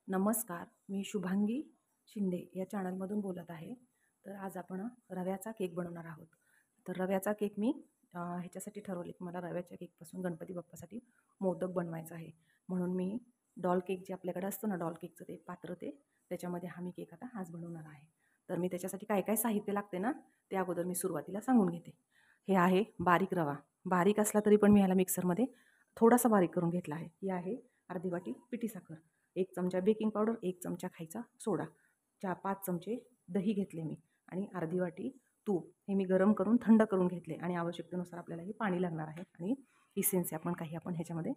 नमस्कार, मी शुभांगी शिंदे या चॅनलमधून बोलत आहे. तर आज आपण रव्याचा केक बनवणार आहोत. तर रव्याचा केक मी ह्याच्यासाठी ठरवले की मला रव्याच्या केकपासून गणपती बाप्पासाठी मोदक बनवायचा आहे. म्हणून मी डॉल केक जे आपल्याकडे असतं ना, डॉल केकचं ते पात्र त्याच्यामध्ये हा मी केक आता आज बनवणार आहे. तर मी त्याच्यासाठी काय काय साहित्य लागते ना, ते अगोदर मी सुरुवातीला सांगून घेते. हे आहे बारीक रवा. बारीक असला तरी पण मी ह्याला मिक्सरमध्ये थोडासा बारीक करून घेतला आहे. ही आहे अर्धी वाटी पिठी साखर, 1 चमचा बेकिंग पावडर, 1 चमचा खायचा सोडा, 5 चमचे दही घेतले मी आणि अर्धी वाटी तूप. हे मी गरम करून थंड करून घेतले आणि आवश्यकतेनुसार आपल्याला हे पाणी लागणार आहे आणि इसेन्स आपण ह्याच्यामध्ये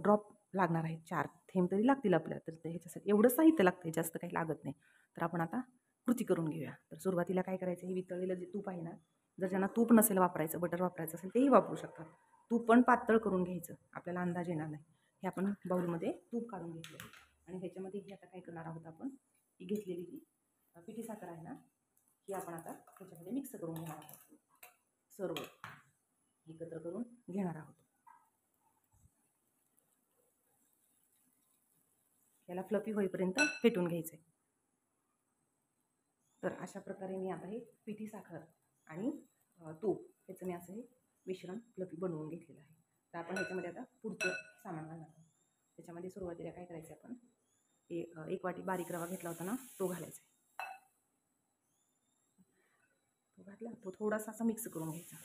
ड्रॉप लागणार आहे. 4 थेंब तरी लागतील आपल्याला. तर ते ह्याच्यासाठी एवढं साहित्य लागतं, जास्त काही लागत नाही. तर आपण आता कृती करून घेऊया. तर सुरुवातीला काय करायचं, हे वितळलेलं जे तूप आहे ना, जर ज्यांना तूप नसेल वापरायचं, बटर वापरायचं असेल तेही वापरू शकतात. तूप पण पातळ करून घ्यायचं, आपल्याला अंदाज येणार नाही. हे आपण बाउलमध्ये तूप काढून घेतलं आणि ह्याच्यामध्ये ही आता काय करणार आहोत, आपण ही घेतलेली जी पिठी साखर आहे ना, ही आपण आता ह्याच्यामध्ये मिक्स करून घेणार आहोत. सर्व एकत्र करून घेणार आहोत. याला फ्लफी होईपर्यंत फेटून घ्यायचं आहे. तर अशा प्रकारे मी आता हे पिठी साखर आणि तूप ह्याचं मी असं हे मिश्रण फ्लफी बनवून घेतलेलं आहे. तर आपण ह्याच्यामध्ये आता पुढचं सामान घालणार आहोत. त्याच्यामध्ये सुरुवातीला काय करायचं, आपण एक वाटी बारीक रवा घेतला होता ना, तो घालायचा. तो घातला, तो थोडासा असा मिक्स करून घ्यायचा.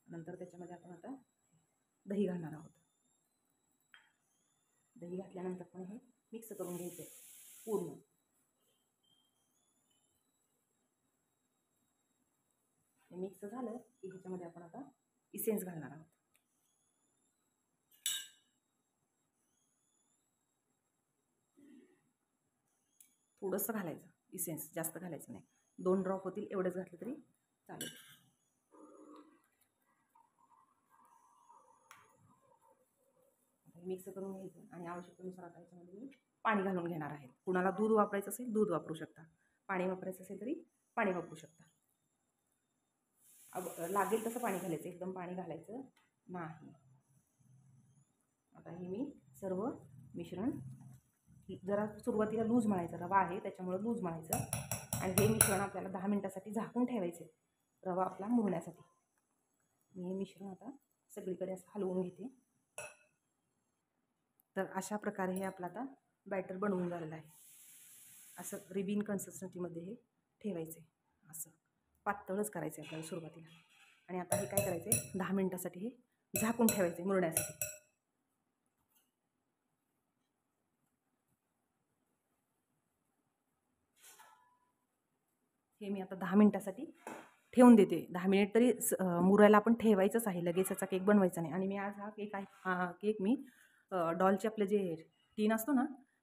नंतर त्याच्यामध्ये आपण आता दही घालणार आहोत. दही घातल्यानंतर पण हे मिक्स करून घ्यायचं आहे पूर्ण. हे मिक्स झालं की ह्याच्यामध्ये आपण आता इसेन्स घालणार आहोत. थोडंसं घालायचं इसेन्स, जास्त घालायचं नाही. 2 ड्रॉप होतील एवढंच घातलं तरी चालेल. मिक्स करून घ्यायचं आणि आवश्यकतेनुसार आता ह्याच्यामध्ये मी पाणी घालून घेणार आहे. कुणाला दूध वापरायचं असेल दूध वापरू शकता, पाणी वापरायचं असेल तरी पाणी वापरू शकता. लागेल तसं पाणी घालायचं, एकदम पाणी घालायचं नाही. आता हे मी सर्व मिश्रण जरा सुरुवातीला लूज मळायचं, रवा आहे त्याच्यामुळे लूज मळायचं आणि हे मिश्रण आपल्याला 10 मिनिटासाठी झाकून ठेवायचे, रवा आपला मुरण्यासाठी. मी हे मिश्रण आता सगळीकडे असं हलवून घेते. तर अशा प्रकारे हे आपलं आता बॅटर बनवून झालेलं आहे. असं रिबिन कन्सिस्टन्सीमध्ये हे ठेवायचे, असं पातळच करायचं आहे आपल्याला सुरुवातीला. आणि आता हे काय करायचं आहे, 10 मिनिटासाठी हे झाकून ठेवायचे मुरण्यासाठी. हे मी आता 10 मिनिटासाठी ठेवून देते. 10 मिनिट तरी मुरायला आपण ठेवायचंच आहे, लगेच याचा केक बनवायचा नाही. आणि मी आज हा केक आहे, हा केक मी डॉलचे आपले जे टीन असतो ना,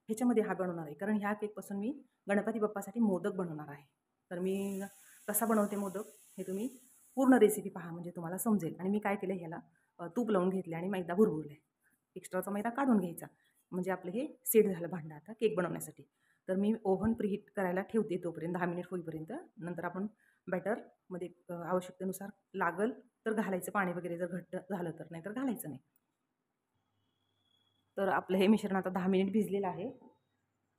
ह्याच्यामध्ये हा बनवणार आहे. कारण ह्या केकपासून मी गणपती बाप्पासाठी मोदक बनवणार आहे. तर मी कसा बनवते मोदक हे तुम्ही पूर्ण रेसिपी पहा, म्हणजे तुम्हाला समजेल. आणि मी काय केलं, ह्याला तूप लावून घेतले आणि मैदा भुरभुरले. एक्स्ट्राचा मैदा काढून घ्यायचा, म्हणजे आपलं हे सेट झालं भांडं आता केक बनवण्यासाठी. तर मी ओव्हन प्रीहीट करायला ठेवते तोपर्यंत 10 मिनिट होईपर्यंत. नंतर आपण बॅटरमध्ये आवश्यकतेनुसार लागल तर घालायचं पाणी वगैरे, जर घट्ट झालं तर, नाही तर घालायचं नाही. तर आपलं हे मिश्रण आता 10 मिनिट भिजलेलं आहे.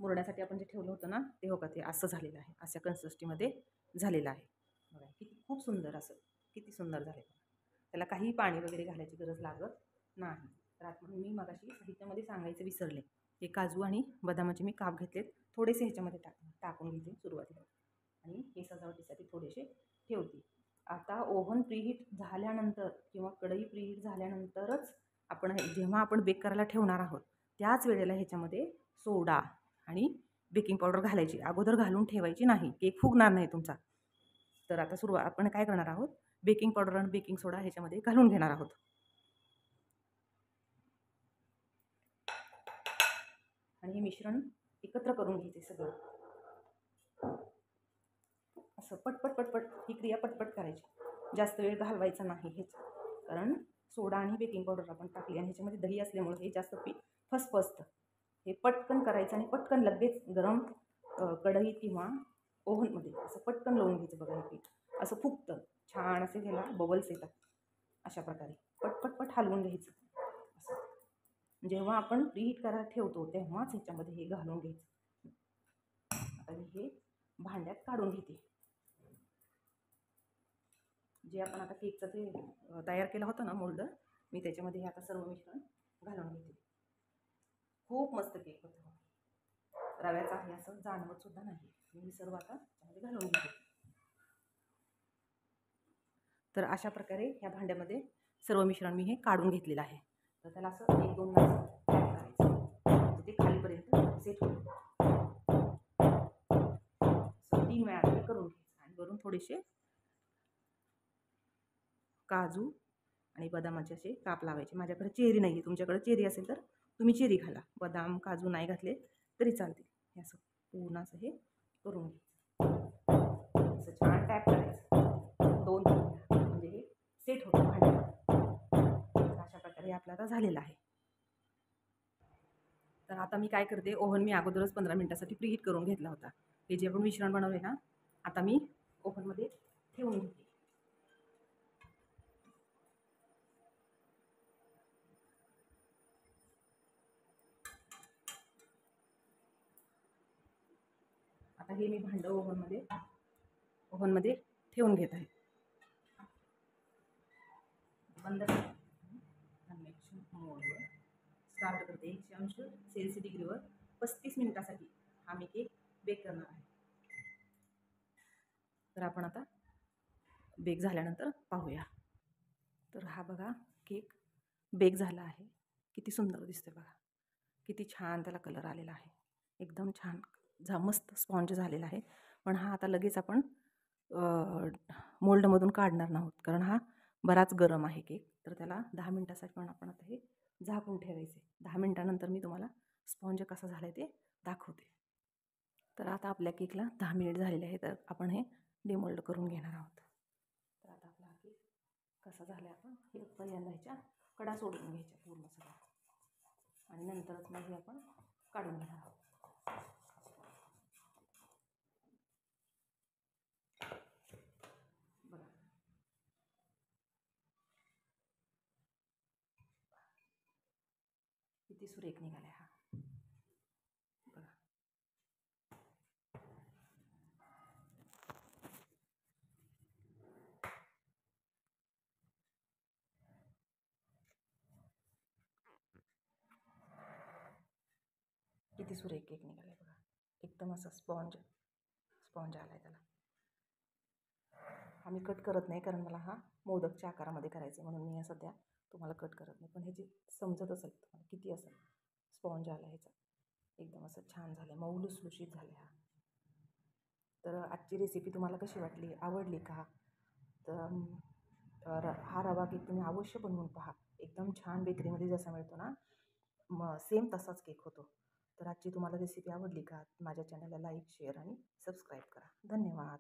मुरण्यासाठी आपण जे ठेवलं होतं ना, ते हो का, ते असं झालेलं आहे, अशा कन्सिस्टन्सीमध्ये झालेलं आहे. बघा किती खूप सुंदर, असं किती सुंदर झाले. त्याला काही पाणी वगैरे घालायची गरज लागत नाही. तर आता मी मगाशी साहित्यामध्ये सांगायचं विसरले, हे काजू आणि बदामाचे मी काप घेतलेत, थोडेसे ह्याच्यामध्ये टाकून घेते सुरुवातीला आणि हे सजावटीसाठी थोडेसे ठेवते. आता ओव्हन प्रीहीट झाल्यानंतर किंवा कढई प्रीहीट झाल्यानंतरच आपण जेव्हा आपण बेक करायला ठेवणार आहोत त्याच वेळेला ह्याच्यामध्ये सोडा आणि बेकिंग पावडर घालायची. अगोदर घालून ठेवायची नाही, केक फुगणार नाही तुमचा. तर आता आपण काय करणार आहोत, बेकिंग पावडर आणि बेकिंग सोडा ह्याच्यामध्ये घालून घेणार आहोत. आणि हे मिश्रण एकत्र करून घ्यायचे सगळं, असं पटपट पटपट ही क्रिया पटपट करायची, जास्त वेळ घालवायचा नाही हेच. कारण सोडा आणि बेकिंग पावडर आपण टाकली आणि ह्याच्यामध्ये दही असल्यामुळे हे जास्त पीठ फसफसतं. हे पटकन करायचं आणि पटकन लगेच गरम कढईत किंवा ओव्हनमध्ये असं पटकन लावून घ्यायचं. बघा हे पीठ असं फुगतं छान, असे ह्याला बबल्स येतात. अशा प्रकारे पटपट हलवून घ्यायचं असं. जेव्हा आपण प्रीहीट करायला ठेवतो तेव्हाच ह्याच्यामध्ये हे घालून घ्यायचं. आता मी हे भांड्यात काढून घेते. जे आपण आता केकचं ते तयार केलं होतं ना मोल्ड, मी त्याच्यामध्ये हे आता सर्व मिश्रण घालून घेते. खूप मस्त केक होतो. रव्याचा आहे असं जाणवत सुद्धा नाही. मी सर्व आता त्यामध्ये घालून घेते. तर अशा प्रकारे ह्या भांड्यामध्ये सर्व मिश्रण मी हे काढून घेतलेलं आहे. तर त्याला असं 1-2 तास पॅक करायचं, ते खालीपर्यंत सेट होईल. असं 3 वेळा करून घ्यायचं आणि वरून थोडेसे काजू आणि बदामाचे असे काप लावायचे. माझ्याकडे चेरी नाही आहे, तुमच्याकडे चेरी असेल तर तुम्ही चेरी घाला. बदाम काजू नाही घातले तरी चालतील. हे असं पूर्ण असं हे करून घ्यायचं. असं छान टॅप करायचं 2-3 वेळा, म्हणजे हे सेट होतं भांड्यावर. अशा प्रकारे आपला आता झालेला आहे. तर आता मी काय करते, ओव्हन मी अगोदरच 15 मिनिटासाठी प्रीहीट करून घेतला होता. हे जे आपण मिश्रण बनवले ना, आता मी ओव्हनमध्ये ठेवून घेते. आता हे मी भांडं ओव्हनमध्ये ठेवून घेत आहे. बंद मोडवर स्टार्ट करते. 180 सेल्सिअस डिग्रीवर 35 मिनिटासाठी हा मी केक बेक करणार आहे. तर आपण आता बेक झाल्यानंतर पाहूया. तर हा बघा केक बेक झाला आहे. किती सुंदर दिसतोय बघा, किती छान त्याला कलर आलेला आहे. एकदम छान मस्त स्पॉन्ज झालेला आहे. पण हा आता लगेच आपण मोल्डमधून काढणार नाहोत, कारण हा बराच गरम आहे केक. तर त्याला 10 मिनिटासाठी पण आपण आता हे झाकून ठेवायचे. 10 मिनिटानंतर मी तुम्हाला स्पॉन्ज कसा झाला आहे ते दाखवते. तर आता आपल्या केकला 10 मिनिट झालेले आहे. तर आपण हे डिमोल्ड करून घेणार आहोत. तर आता आपला केक कसा झाला आपण हे पहिल्यांदा ह्याच्या कडा सोडून घ्यायच्या पूर्ण सगळ्या, आणि नंतरच मग हे आपण काढून घेणार आहोत. बघा किती सुरेख निघाला हा. बघा किती सुरेख केक निघाला बघा. एकदम असं स्पॉन्ज आला आहे त्याला. हा मी कट करत नाही, कारण मला हा मोदकच्या आकारामध्ये करायचं आहे, म्हणून मी सध्या तुम्हाला कट करत नाही. पण ह्याची समजत असेल तुम्हाला किती असं स्पॉन्ज आला ह्याचा. एकदम असं छान झालं आहे, मऊ लुसलुशीत झालं हा. तर आजची रेसिपी तुम्हाला कशी वाटली, आवडली का? तर हा रवा केक तुम्ही अवश्य बनवून पहा. एकदम छान बेकरीमध्ये जसा मिळतो ना, सेम तसाच केक होतो. तर आजची तुम्हाला रेसिपी आवडली का? माझ्या चॅनलला लाईक, शेअर आणि सबस्क्राईब करा. धन्यवाद.